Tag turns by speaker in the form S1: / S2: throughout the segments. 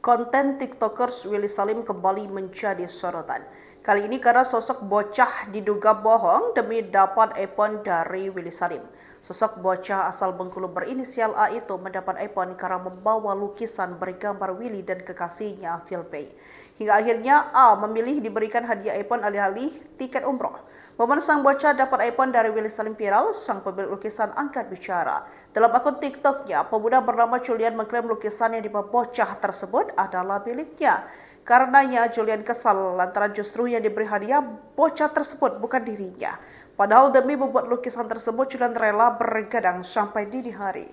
S1: Konten TikTokers Willy Salim kembali menjadi sorotan. Kali ini karena sosok bocah diduga bohong demi dapat iPhone dari Willy Salim. Sosok bocah asal Bengkulu berinisial A itu mendapat iPhone karena membawa lukisan bergambar Willy dan kekasihnya Philpay. Hingga akhirnya A memilih diberikan hadiah iPhone alih-alih tiket umroh. Momen sang bocah dapat iPhone dari Willy Salim viral, sang pemilik lukisan angkat bicara. Dalam akun TikToknya, pemuda bernama Julian mengklaim lukisan yang dibawa bocah tersebut adalah miliknya. Karenanya Julian kesal lantaran justru yang diberi hadiah bocah tersebut bukan dirinya. Padahal demi membuat lukisan tersebut, Julian rela bergadang sampai dini hari.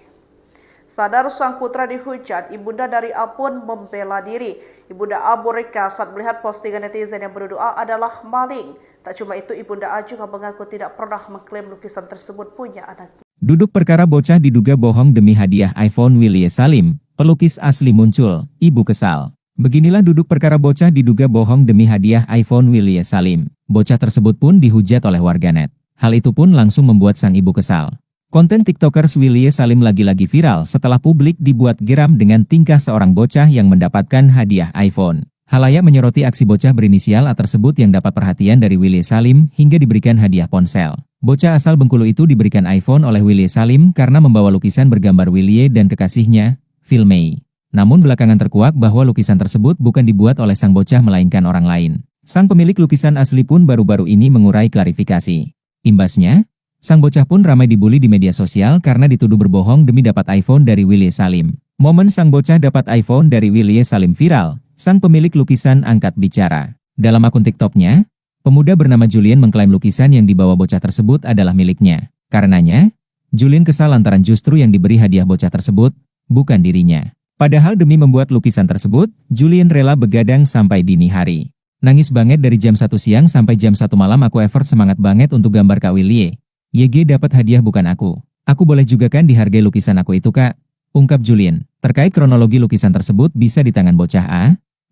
S1: Sadar sang putra dihujat, ibunda dari A pun membela diri. Ibunda A murka saat melihat postingan netizen yang menuduh A adalah maling. Tak cuma itu, ibunda A juga mengaku tidak pernah mengklaim lukisan tersebut punya anaknya.
S2: Duduk perkara bocah diduga bohong demi hadiah iPhone Willy Salim, pelukis asli muncul, ibu kesal. Beginilah duduk perkara bocah diduga bohong demi hadiah iPhone Willy Salim. Bocah tersebut pun dihujat oleh warganet. Hal itu pun langsung membuat sang ibu kesal. Konten TikTokers Willy Salim lagi-lagi viral setelah publik dibuat geram dengan tingkah seorang bocah yang mendapatkan hadiah iPhone. Halayak menyoroti aksi bocah berinisial A tersebut yang dapat perhatian dari Willy Salim hingga diberikan hadiah ponsel. Bocah asal Bengkulu itu diberikan iPhone oleh Willy Salim karena membawa lukisan bergambar Willy dan kekasihnya, Philpay. Namun belakangan terkuak bahwa lukisan tersebut bukan dibuat oleh sang bocah melainkan orang lain. Sang pemilik lukisan asli pun baru-baru ini mengurai klarifikasi. Imbasnya, sang bocah pun ramai dibully di media sosial karena dituduh berbohong demi dapat iPhone dari Willy Salim. Momen sang bocah dapat iPhone dari Willy Salim viral, sang pemilik lukisan angkat bicara. Dalam akun TikToknya, pemuda bernama Julian mengklaim lukisan yang dibawa bocah tersebut adalah miliknya. Karenanya, Julian kesal lantaran justru yang diberi hadiah bocah tersebut bukan dirinya. Padahal demi membuat lukisan tersebut, Julian rela begadang sampai dini hari. Nangis banget dari jam 1 siang sampai jam 1 malam aku effort semangat banget untuk gambar Kak Willy. YG dapat hadiah bukan aku. Aku boleh juga kan dihargai lukisan aku itu kak? Ungkap Julian. Terkait kronologi lukisan tersebut bisa di tangan bocah A,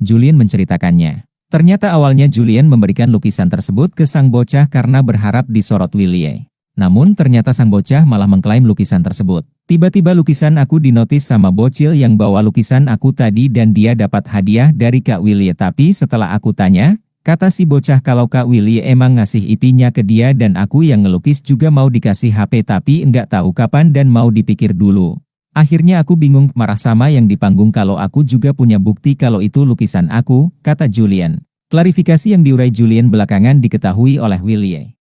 S2: Julian menceritakannya. Ternyata awalnya Julian memberikan lukisan tersebut ke sang bocah karena berharap disorot Willy. Namun ternyata sang bocah malah mengklaim lukisan tersebut. Tiba-tiba lukisan aku dinotis sama bocil yang bawa lukisan aku tadi dan dia dapat hadiah dari Kak Willy. Tapi setelah aku tanya, kata si bocah kalau Kak Willy emang ngasih IP-nya ke dia dan aku yang ngelukis juga mau dikasih HP tapi enggak tahu kapan dan mau dipikir dulu. Akhirnya aku bingung marah sama yang di panggung kalau aku juga punya bukti kalau itu lukisan aku, kata Julian. Klarifikasi yang diurai Julian belakangan diketahui oleh Willy.